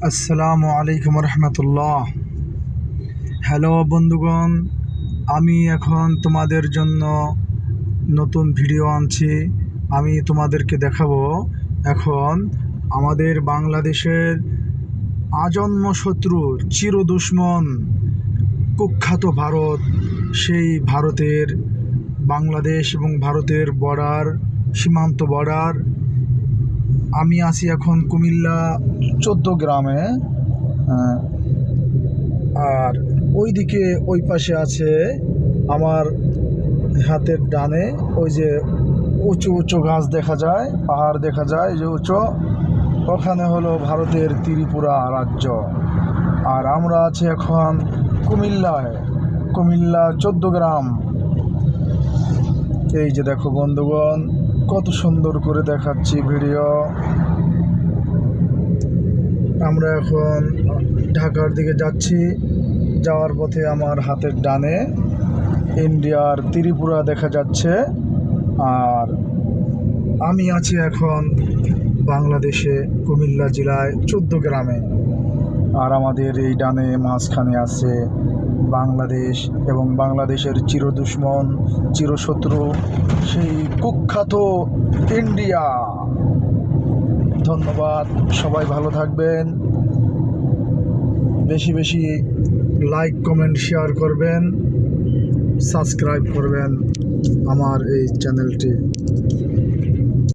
আসসালামু আলাইকুম রহমতুল্লাহ। হ্যালো বন্ধুগণ, আমি এখন তোমাদের জন্য নতুন ভিডিও আনছি। আমি তোমাদেরকে দেখাবো এখন আমাদের বাংলাদেশের আজন্ম শত্রু, চির দুশ্মন, কুখ্যাত ভারত। সেই ভারতের বাংলাদেশ এবং ভারতের বর্ডার, সীমান্ত বর্ডার। আমি আছি এখন কুমিল্লা 14 গ্রামে। আর ওইদিকে ওই পাশে আছে আমার হাতের ডানে, ওই যে উঁচু উঁচু গাছ দেখা যায়, পাহাড় দেখা যায় যে উঁচু, ওখানে হলো ভারতের ত্রিপুরা রাজ্য। আর আমরা আছি এখন কুমিল্লা 14 গ্রাম। এই যে দেখো বন্ধুগণ, কত সুন্দর করে দেখাচ্ছি ভিডিও। আমরা এখন ঢাকার দিকে যাচ্ছি। যাওয়ার পথে আমার হাতের ডানে ইন্ডিয়ার ত্রিপুরা দেখা যাচ্ছে। আর আমি আছি এখন বাংলাদেশে কুমিল্লা জেলায় 14 গ্রামে। আর আমাদের এই ডানে মাঝখানে আছে বাংলাদেশ এবং বাংলাদেশের চিরদুশ্মন, চিরশত্রু, সেই কুখ্যাত ইন্ডিয়া। ধন্যবাদ, সবাই ভালো থাকবেন। বেশি বেশি লাইক, কমেন্ট, শেয়ার করবেন, সাবস্ক্রাইব করবেন আমার এই চ্যানেলটি।